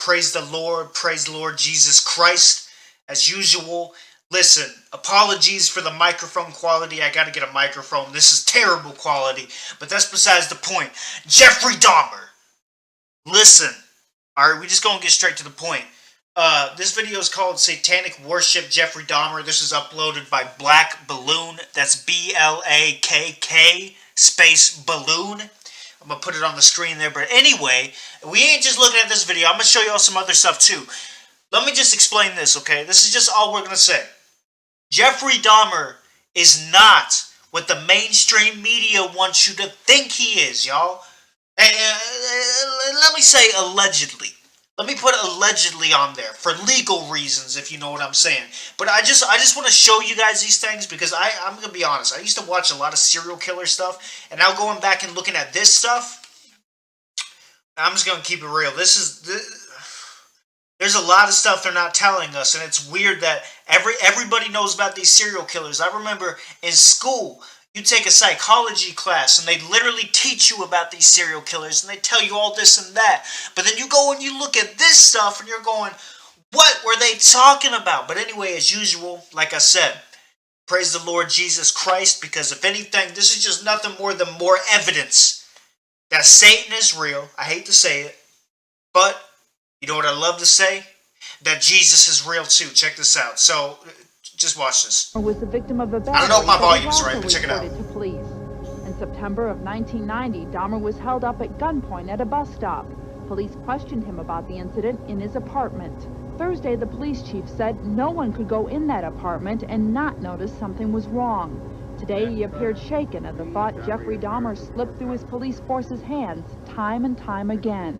Praise the Lord Jesus Christ. As usual, listen, apologies for the microphone quality. I gotta get a microphone. This is terrible quality, but that's besides the point. Jeffrey Dahmer. Listen. Alright, we just gonna get straight to the point. This video is called Satanic Worship Jeffrey Dahmer. This is uploaded by Black Balloon. That's BLAKK space balloon. I'm going to put it on the screen there. But anyway, we ain't just looking at this video. I'm going to show you all some other stuff too. Let me just explain this, okay? This is just all we're going to say. Jeffrey Dahmer is not what the mainstream media wants you to think he is, y'all. Let me say allegedly. Let me put allegedly on there for legal reasons, if you know what I'm saying. But I just want to show you guys these things because I'm going to be honest. I used to watch a lot of serial killer stuff. And now going back and looking at this stuff, I'm just going to keep it real. There's a lot of stuff they're not telling us. And it's weird that everybody knows about these serial killers. I remember in school, you take a psychology class and they literally teach you about these serial killers and they tell you all this and that. But then you go and you look at this stuff and you're going, what were they talking about? But anyway, as usual, like I said, praise the Lord Jesus Christ, because if anything, this is just nothing more than more evidence that Satan is real. I hate to say it, but you know what I love to say? That Jesus is real too. Check this out. So just watch this. Was the victim of a I don't know if my volume's right, but check it out. To police. In September of 1990, Dahmer was held up at gunpoint at a bus stop. Police questioned him about the incident in his apartment. Thursday, the police chief said no one could go in that apartment and not notice something was wrong. Today, he appeared shaken at the thought Jeffrey Dahmer slipped through his police force's hands time and time again.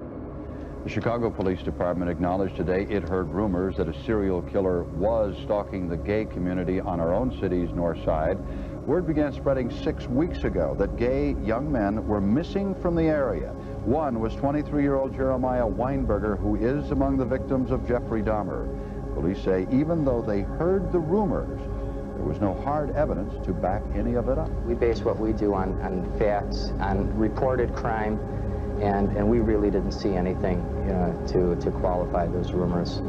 The Chicago Police Department acknowledged today it heard rumors that a serial killer was stalking the gay community on our own city's north side. Word began spreading 6 weeks ago that gay young men were missing from the area. One was 23-year-old Jeremiah Weinberger, who is among the victims of Jeffrey Dahmer. Police say even though they heard the rumors, there was no hard evidence to back any of it up. We base what we do on facts, on reported crime, and we really didn't see anything to qualify those rumors.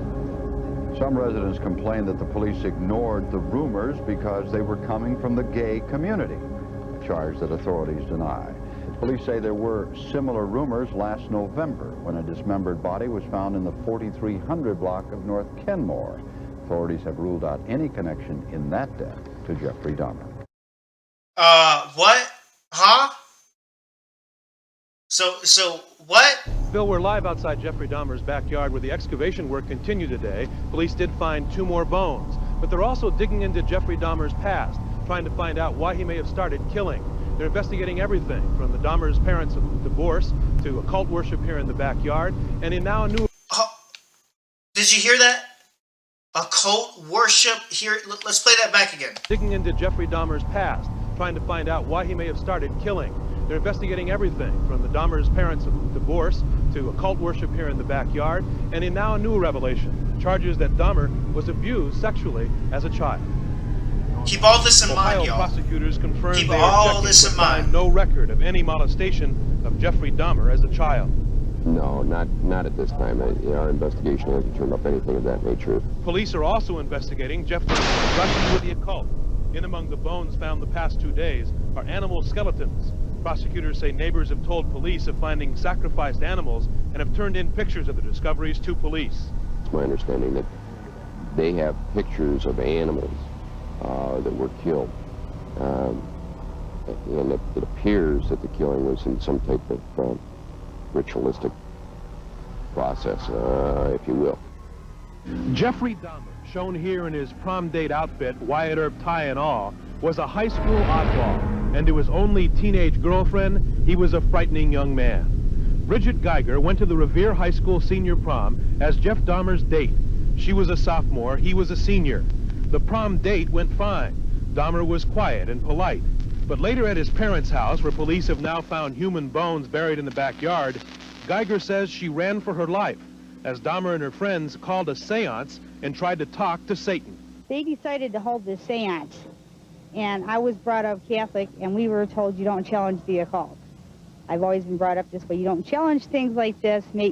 Some residents complained that the police ignored the rumors because they were coming from the gay community, a charge that authorities deny. Police say there were similar rumors last November when a dismembered body was found in the 4300 block of North Kenmore. Authorities have ruled out any connection in that death to Jeffrey Dahmer. What? Huh? So what? Bill, we're live outside Jeffrey Dahmer's backyard where the excavation work continued today. Police did find 2 more bones, but they're also digging into Jeffrey Dahmer's past, trying to find out why he may have started killing. They're investigating everything from the Dahmer's parents' divorce to occult worship here in the backyard, and in now a new... Did you hear that? Occult worship here? Let's play that back again. Digging into Jeffrey Dahmer's past, trying to find out why he may have started killing. They're investigating everything from the Dahmer's parents' divorce to occult worship here in the backyard, and in now a new revelation, charges that Dahmer was abused sexually as a child. Keep all this in mind, y'all. Prosecutors confirmed Keep they all are this in mind. No record of any molestation of Jeffrey Dahmer as a child. No, not at this time. Our investigation hasn't turned up anything of that nature. Police are also investigating Jeff Dahmer's brushing with the occult. In among the bones found the past 2 days are animal skeletons. Prosecutors say neighbors have told police of finding sacrificed animals and have turned in pictures of the discoveries to police. It's my understanding that they have pictures of animals that were killed. And it appears that the killing was in some type of ritualistic process, if you will. Jeffrey Dahmer, shown here in his prom date outfit, Wyatt Earp tie and all, was a high school oddball, and to his only teenage girlfriend, he was a frightening young man. Bridget Geiger went to the Revere High School senior prom as Jeff Dahmer's date. She was a sophomore, he was a senior. The prom date went fine. Dahmer was quiet and polite. But later at his parents' house, where police have now found human bones buried in the backyard, Geiger says she ran for her life as Dahmer and her friends called a seance and tried to talk to Satan. They decided to hold this seance, and I was brought up Catholic, and we were told you don't challenge the occult. I've always been brought up this way. You don't challenge things like this. We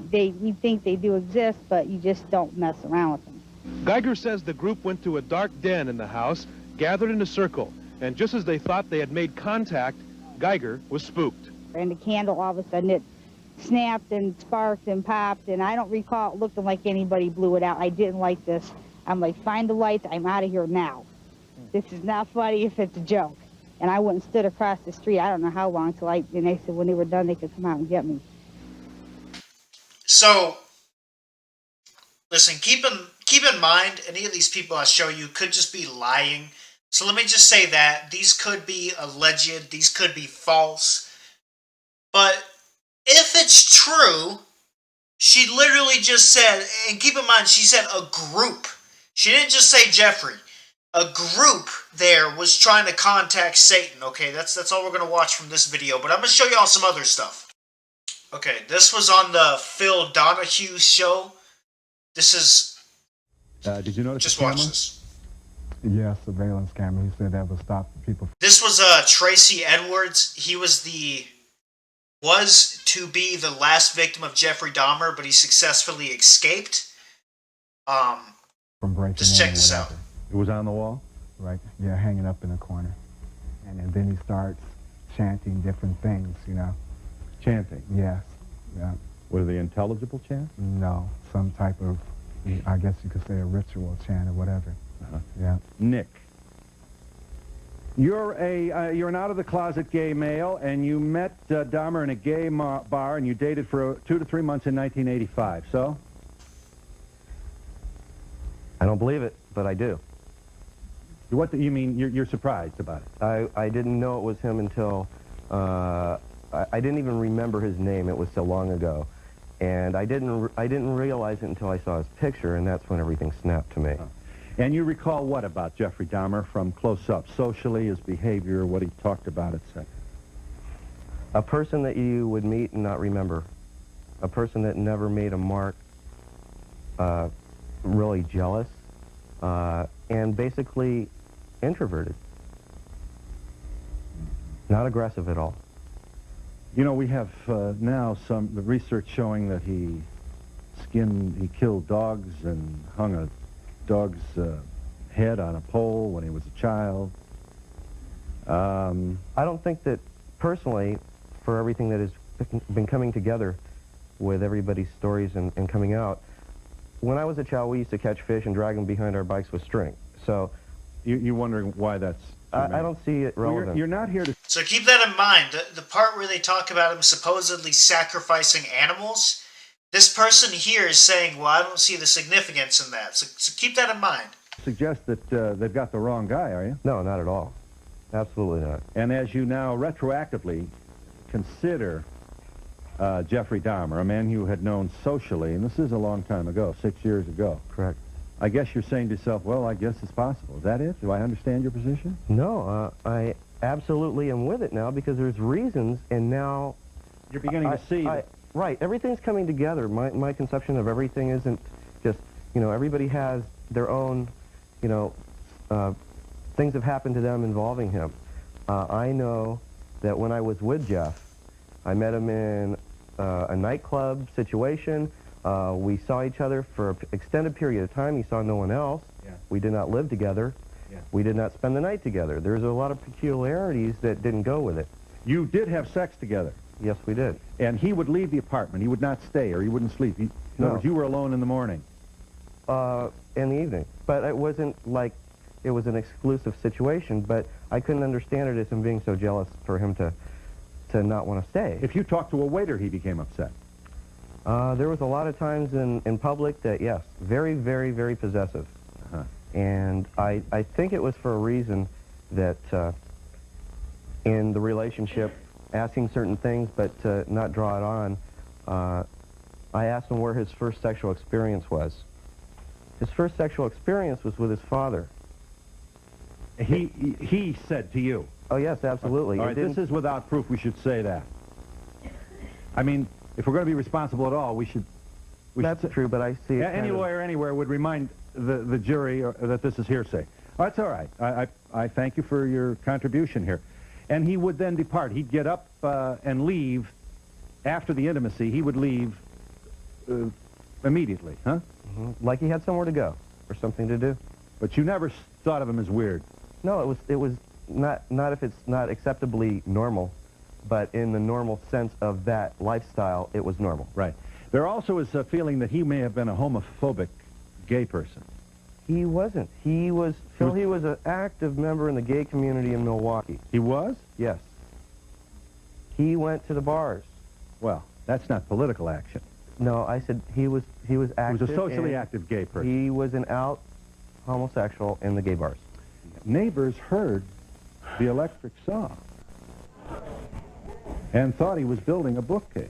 think they do exist, but you just don't mess around with them. Geiger says the group went to a dark den in the house, gathered in a circle, and just as they thought they had made contact, Geiger was spooked. And the candle, all of a sudden, it snapped and sparked and popped, and I don't recall it looking like anybody blew it out. I didn't like this. I'm like, find the lights. I'm out of here now. This is not funny if it's a joke. And I went and stood across the street. I don't know how long and they said when they were done, they could come out and get me. So, listen, keep in mind, any of these people I show you could just be lying. So let me just say that. These could be alleged. These could be false. But if it's true, she literally just said, and keep in mind, she said a group. She didn't just say Jeffrey. A group there was trying to contact Satan. Okay, that's all we're going to watch from this video. But I'm going to show y'all some other stuff. Okay, this was on the Phil Donahue show. This is... did you notice just watch this. Yeah, surveillance camera. He said that would stop people. This was Tracy Edwards. He was to be the last victim of Jeffrey Dahmer, but he successfully escaped. From breaking just check this out. It was on the wall? Right, yeah, hanging up in a corner. And then he starts chanting different things, you know. Chanting? Yes, yeah. Were they intelligible chants? No, some type of, I guess you could say a ritual chant or whatever. Yeah. Nick, you're an out-of-the-closet gay male, and you met Dahmer in a gay bar, and you dated for 2 to 3 months in 1985, so? I don't believe it, but I do. What do you mean you're surprised about it? I didn't know it was him until, I didn't even remember his name. It was so long ago. And I didn't realize it until I saw his picture, and that's when everything snapped to me. Oh. And you recall what about Jeffrey Dahmer from close up? Socially, his behavior, what he talked about, etc. A person that you would meet and not remember. A person that never made a mark, really jealous, and basically introverted. Not aggressive at all. You know, we have now the research showing that he killed dogs and hung a dog's head on a pole when he was a child. I don't think that, personally, for everything that has been coming together with everybody's stories and coming out, when I was a child, we used to catch fish and drag them behind our bikes with string. So, you're wondering why that's... I don't see it relevant. Well, you're not here to... So keep that in mind. The part where they talk about him supposedly sacrificing animals, this person here is saying, well, I don't see the significance in that. So keep that in mind. Suggest that they've got the wrong guy, are you? No, not at all. Absolutely not. And as you now retroactively consider Jeffrey Dahmer, a man you had known socially, and this is a long time ago, 6 years ago. Correct. I guess you're saying to yourself, well, I guess it's possible. Is that it? Do I understand your position? No, I absolutely am with it now because there's reasons, and now... You're beginning to see... Right, everything's coming together. My conception of everything isn't just, you know, everybody has their own, you know, things have happened to them involving him. I know that when I was with Jeff, I met him in a nightclub situation. We saw each other for an extended period of time. He saw no one else. Yeah. We did not live together. Yeah. We did not spend the night together. There's a lot of peculiarities that didn't go with it. You did have sex together. Yes, we did. And he would leave the apartment. He would not stay, or he wouldn't sleep. In other words, you were alone in the morning. In the evening. But it wasn't like it was an exclusive situation, but I couldn't understand it as him being so jealous for him to not want to stay. If you talked to a waiter, he became upset. There was a lot of times in public that, yes, very, very, very possessive. Uh-huh. And I think it was for a reason that in the relationship, asking certain things but not draw it on, I asked him where his first sexual experience was. His first sexual experience was with his father. He said to you? Oh, yes, absolutely. All right, this is without proof. We should say that. I mean, if we're going to be responsible at all, we should... That's true, but I see it any lawyer anywhere would remind the jury that this is hearsay. Oh, that's all right. I thank you for your contribution here. And he would then depart. He'd get up and leave after the intimacy, he would leave immediately, huh? Like he had somewhere to go or something to do. But you never thought of him as weird. No, it was not if it's not acceptably normal, but in the normal sense of that lifestyle, it was normal. Right. There also is a feeling that he may have been a homophobic gay person. He wasn't. He was an active member in the gay community in Milwaukee. He was? Yes. He went to the bars. Well, that's not political action. No, I said he was active. He was a socially active gay person. He was an out homosexual in the gay bars. Neighbors heard the electric saw and thought he was building a bookcase.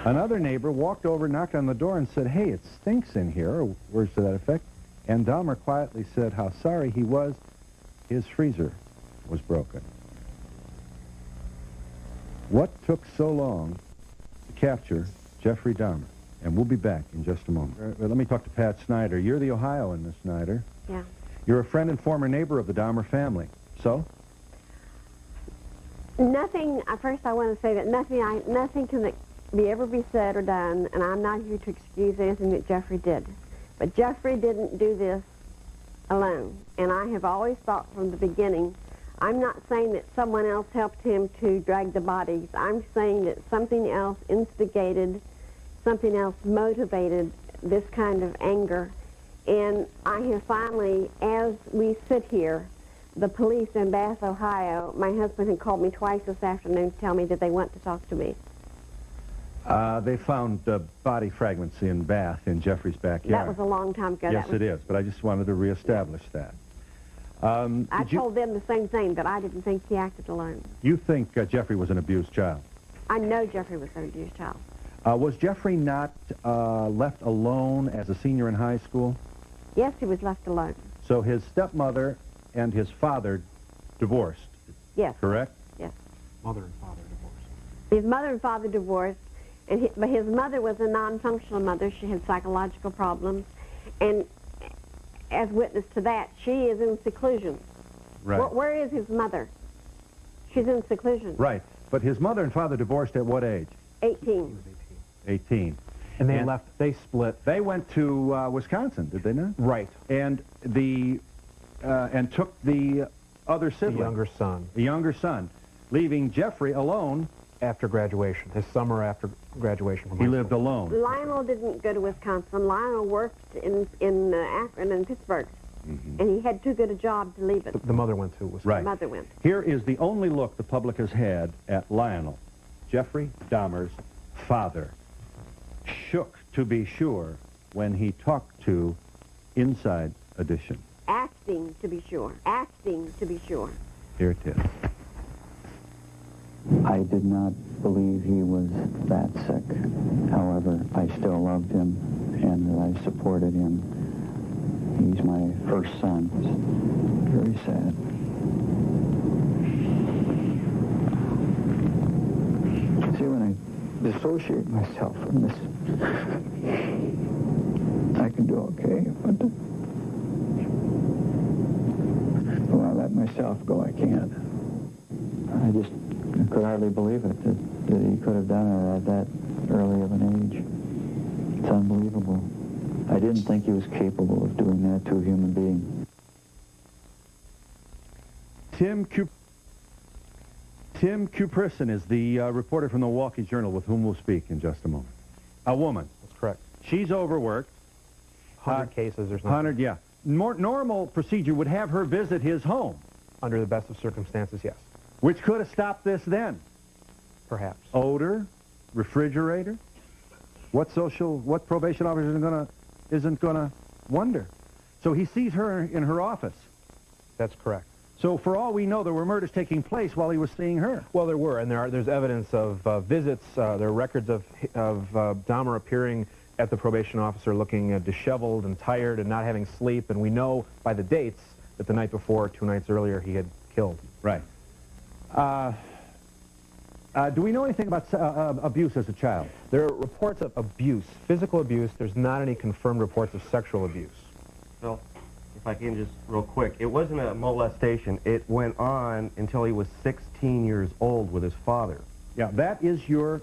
Another neighbor walked over, knocked on the door, and said, "Hey, it stinks in here," or words to that effect. And Dahmer quietly said how sorry he was. His freezer was broken. What took so long to capture Jeffrey Dahmer? And we'll be back in just a moment. Let me talk to Pat Snyder. You're the Ohioan, Miss Snyder. Yeah. You're a friend and former neighbor of the Dahmer family. So? Nothing, first I want to say that nothing can ever be said or done, and I'm not here to excuse anything that Jeffrey did. But Jeffrey didn't do this alone, and I have always thought from the beginning, I'm not saying that someone else helped him to drag the bodies. I'm saying that something else instigated, something else motivated this kind of anger. And I have finally, as we sit here, the police in Bath, Ohio, my husband had called me twice this afternoon to tell me that they want to talk to me. They found body fragments in Bath in Jeffrey's backyard. That was a long time ago. Yes, it is, but I just wanted to reestablish that. I told them the same thing, that I didn't think he acted alone. You think Jeffrey was an abused child? I know Jeffrey was an abused child. Was Jeffrey not left alone as a senior in high school? Yes, he was left alone. So his stepmother and his father divorced? Yes. Correct? Yes. Mother and father divorced. His mother and father divorced, but his mother was a non-functional mother. She had psychological problems, and as witness to that, she is in seclusion. Right. Where is his mother? She's in seclusion. Right. But his mother and father divorced at what age? 18. 18. And they left, they split. They went to Wisconsin, did they not? Right. And and took the other sibling. The younger son. Leaving Jeffrey alone. After graduation, his summer after graduation from He high lived school. alone. Lionel didn't go to Wisconsin. Lionel worked in Akron and Pittsburgh. Mm-hmm. And he had too good a job to leave it. The mother went to Wisconsin. Right. The mother went. Here is the only look the public has had at Lionel, Jeffrey Dahmer's father. Shook, to be sure, when he talked to Inside Edition. Acting, to be sure. Acting, to be sure. Here it is. I did not believe he was that sick. However, I still loved him and I supported him. He's my first son. It's very sad. See, when I dissociate myself from this, I can do okay, but when I let myself go, I can't. I just could hardly believe it, that he could have done it at that early of an age. It's unbelievable. I didn't think he was capable of doing that to a human being. Tim Cuprison is the reporter from the Milwaukee Journal with whom we'll speak in just a moment. A woman. That's correct. She's overworked. 100 cases or something. 100, yeah. More normal procedure would have her visit his home. Under the best of circumstances, yes. Which could have stopped this then. Perhaps. Odor, refrigerator. What probation officer isn't gonna wonder? So he sees her in her office. That's correct. So for all we know, there were murders taking place while he was seeing her. Well, there were, and there's evidence of visits. There are records of Dahmer appearing at the probation officer looking disheveled and tired and not having sleep, and we know by the dates that the night before, 2 nights earlier, he had killed. Right. Do we know anything about abuse as a child? There are reports of abuse, physical abuse. There's not any confirmed reports of sexual abuse. Well, if I can just real quick, it wasn't a molestation. It went on until he was 16 years old with his father. Yeah, that is your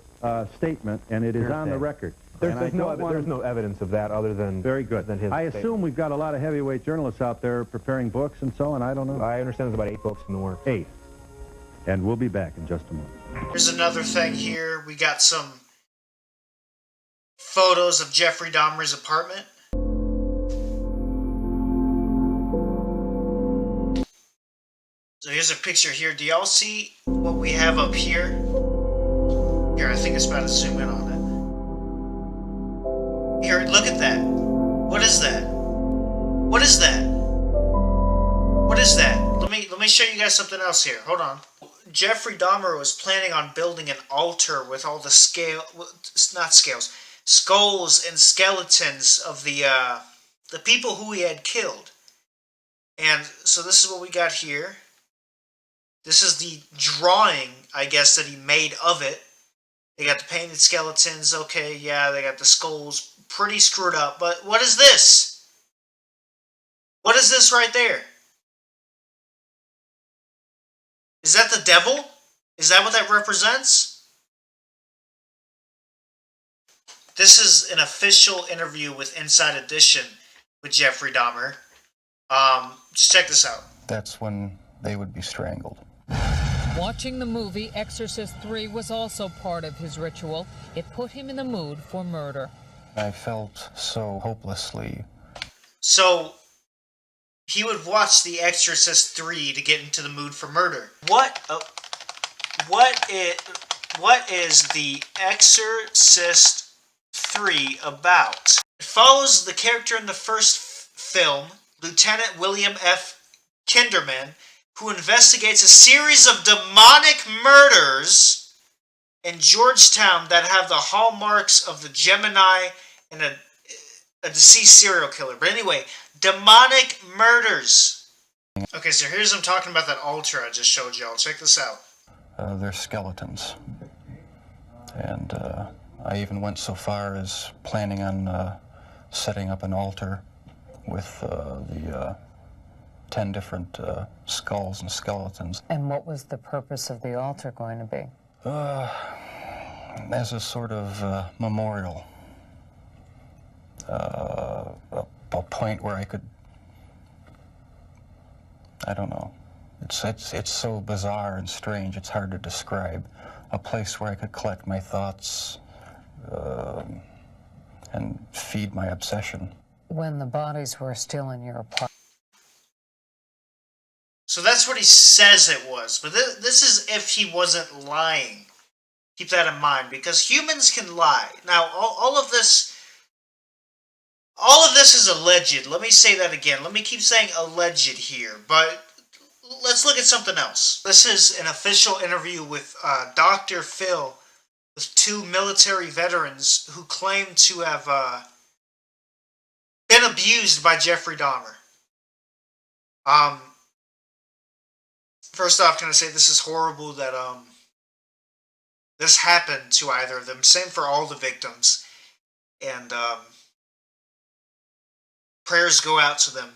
statement, and it is on the record. There's no evidence of that other than very good. Than his I statement. assume we've got a lot of heavyweight journalists out there preparing books and so on. I don't know. I understand there's about 8 books in the works. 8. And we'll be back in just a moment. Here's another thing here. We got some photos of Jeffrey Dahmer's apartment. So here's a picture here. Do y'all see what we have up here? Here, I think it's about to zoom in on it. Here, look at that. What is that? What is that? What is that? Let me show you guys something else here. Hold on. Jeffrey Dahmer was planning on building an altar with all the skulls and skeletons of the people who he had killed. And so this is what we got here. This is the drawing, I guess, that he made of it. They got the painted skeletons. Okay, yeah, they got the skulls pretty screwed up. But what is this? What is this right there? Is that the devil? Is that what that represents? This is an official interview with Inside Edition with Jeffrey Dahmer. Just check this out. That's when they would be strangled. Watching the movie Exorcist 3 was also part of his ritual. It put him in the mood for murder. I felt so hopelessly. So, he would watch The Exorcist 3 to get into the mood for murder. What is The Exorcist 3 about? It follows the character in the first film, Lieutenant William F. Kinderman, who investigates a series of demonic murders in Georgetown that have the hallmarks of the Gemini and a deceased serial killer. But anyway, demonic murders. Okay, so here's him talking about that altar I just showed y'all. Check this out. They're skeletons. And I even went so far as planning on setting up an altar with the 10 different skulls and skeletons. And what was the purpose of the altar going to be? As a sort of memorial. A point where I could, I don't know. It's so bizarre and strange, it's hard to describe. A place where I could collect my thoughts and feed my obsession. When the bodies were still in your apartment. So that's what he says it was. But this is if he wasn't lying. Keep that in mind, because humans can lie. Now, all of this is alleged. Let me say that again. Let me keep saying alleged here. But let's look at something else. This is an official interview with Dr. Phil with 2 military veterans who claim to have been abused by Jeffrey Dahmer. First off, can I say this is horrible that this happened to either of them. Same for all the victims. And prayers go out to them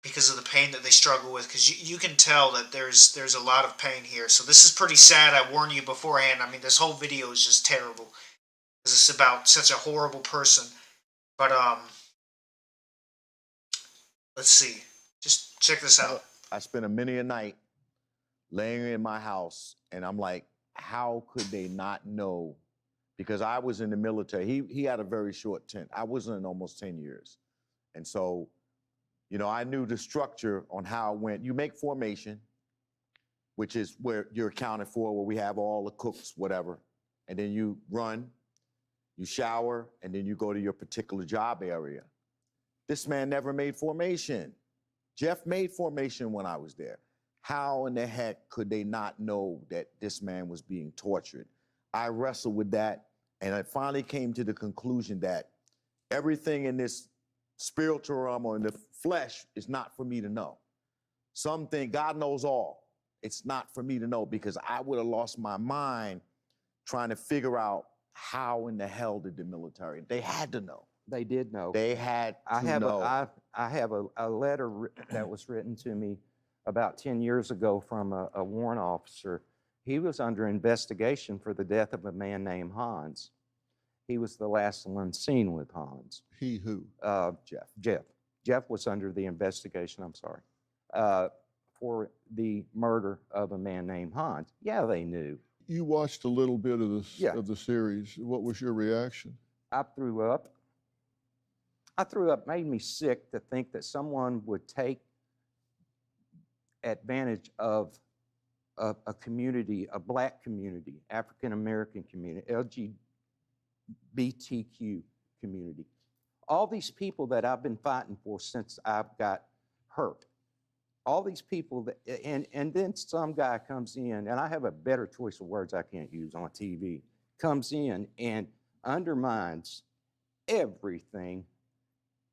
because of the pain that they struggle with. Because you can tell that there's a lot of pain here. So this is pretty sad. I warn you beforehand. I mean, this whole video is just terrible. Because it's about such a horrible person. But let's see. Just check this out. I spent many a night laying in my house, and I'm like, how could they not know? Because I was in the military. He had a very short stint. I was in almost 10 years. And so, you know, I knew the structure on how it went. You make formation, which is where you're accounted for, where we have all the cooks, whatever. And then you run, you shower, and then you go to your particular job area. This man never made formation. Jeff made formation when I was there. How in the heck could they not know that this man was being tortured? I wrestled with that, and I finally came to the conclusion that everything in this spiritual realm or in the flesh is not for me to know. Something, God knows all. It's not for me to know, because I would have lost my mind trying to figure out how in the hell did the military, they had to know. They did know. They had to know. I have a letter that was written to me about 10 years ago from a warrant officer He was under investigation for the death of a man named Hans. He was the last one seen with Hans. He who? Jeff. Jeff was under the investigation, I'm sorry, for the murder of a man named Hans. Yeah, they knew. You watched a little bit of the series. What was your reaction? I threw up. Made me sick to think that someone would take advantage of a community, a black community, African-American community, LGBTQ community. All these people that I've been fighting for since I've got hurt. All these people that, and then some guy comes in, and I have a better choice of words I can't use on TV, comes in and undermines everything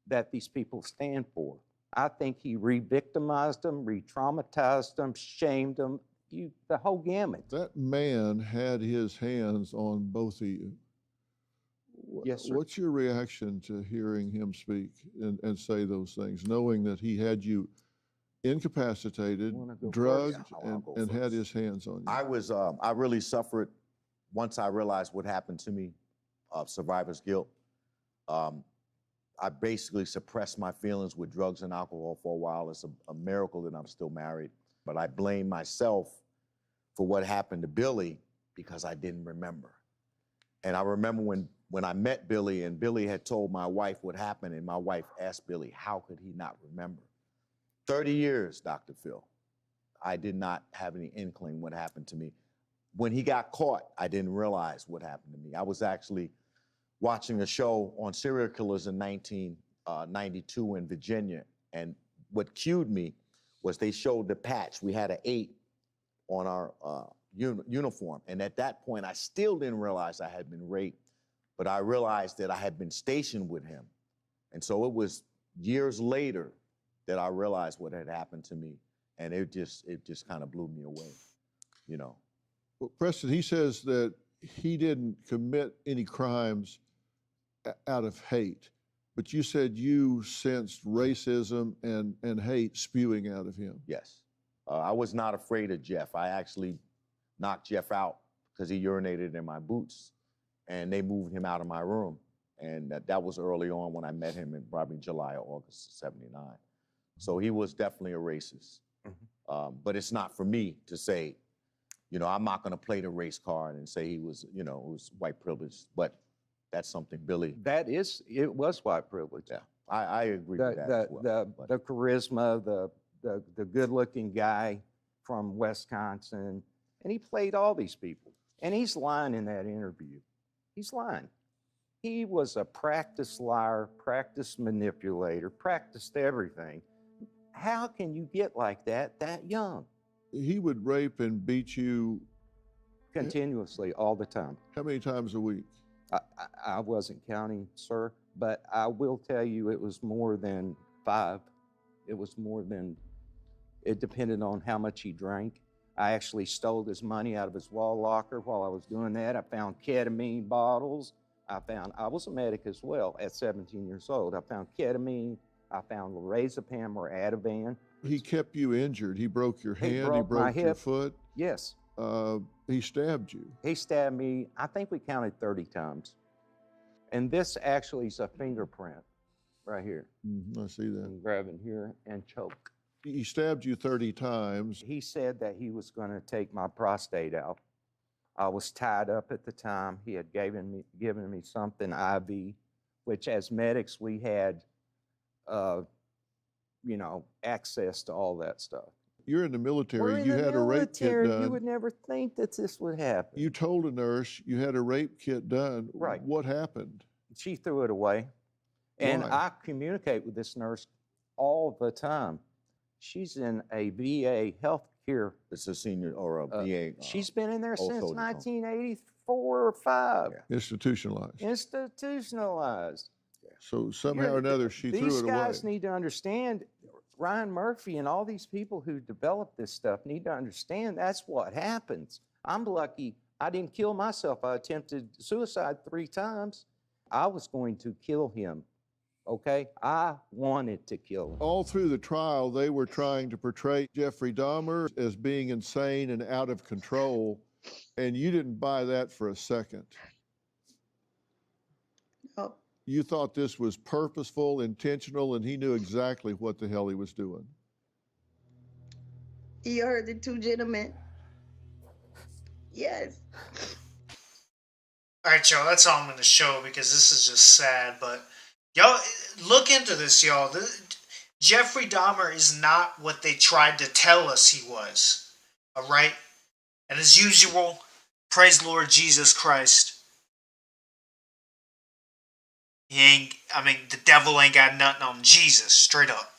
that these people stand for. I think he re-victimized them, re-traumatized them, shamed them, the whole gamut. That man had his hands on both of you. Yes, sir. What's your reaction to hearing him speak and say those things, knowing that he had you incapacitated, drugged, and had his hands on you? I really suffered once I realized what happened to me, survivor's guilt. I basically suppressed my feelings with drugs and alcohol for a while. It's a miracle that I'm still married. But I blame myself for what happened to Billy because I didn't remember. And I remember when I met Billy and Billy had told my wife what happened, and my wife asked Billy, how could he not remember? 30 years, Dr. Phil, I did not have any inkling what happened to me. When he got caught, I didn't realize what happened to me. I was actually watching a show on serial killers in 1992 in Virginia, and what cued me was they showed the patch. We had an 8 on our uniform, and at that point, I still didn't realize I had been raped, but I realized that I had been stationed with him. And so it was years later that I realized what had happened to me, and it just kind of blew me away, you know. Well, Preston, he says that he didn't commit any crimes out of hate, but you said you sensed racism and hate spewing out of him. Yes. I was not afraid of Jeff. I actually knocked Jeff out because he urinated in my boots, and they moved him out of my room. And that was early on when I met him in probably July or August of '79. So he was definitely a racist. But it's not for me to say, you know, I'm not going to play the race card and say he was, you know, it was white privilege. But that's something Billy. It was white privilege. Yeah, I agree with that as well. The charisma, the good-looking guy from Wisconsin, and he played all these people. And he's lying in that interview. He's lying. He was a practiced liar, practiced manipulator, practiced everything. How can you get like that young? He would rape and beat you continuously, all the time. How many times a week? I wasn't counting, sir, but I will tell you it was more than 5. It was more than, it depended on how much he drank. I actually stole his money out of his wall locker while I was doing that. I found ketamine bottles. I was a medic as well at 17 years old. I found ketamine. I found lorazepam or Ativan. He kept you injured. He broke your hand. He broke my your hip. foot. Yes. He stabbed you. He stabbed me, I think we counted 30 times. And this actually is a fingerprint right here. I see that. I'm grabbing here and choke. He stabbed you 30 times. He said that he was going to take my prostate out. I was tied up at the time. He had given me something IV, which as medics we had, you know, access to all that stuff. You're in the military. You had a rape kit done. You would never think that this would happen. You told a nurse you had a rape kit done. Right. What happened? She threw it away. And Why? I communicate with this nurse all the time. She's in a VA healthcare. It's a senior or a VA. She's been in there since also 1984 or 5. Institutionalized. Institutionalized. So somehow or another she threw it away. These guys need to understand, Ryan Murphy and all these people who developed this stuff need to understand that's what happens. I'm lucky I didn't kill myself. I attempted suicide 3 times. I was going to kill him okay? I wanted to kill him. All through the trial, they were trying to portray Jeffrey Dahmer as being insane and out of control, and you didn't buy that for a second. Oh. You thought this was purposeful, intentional, and he knew exactly what the hell he was doing. You heard the two gentlemen. Yes. All right, y'all, that's all I'm going to show because this is just sad. But y'all, look into this, y'all. Jeffrey Dahmer is not what they tried to tell us he was. All right? And as usual, praise Lord Jesus Christ. The devil ain't got nothing on Jesus, straight up.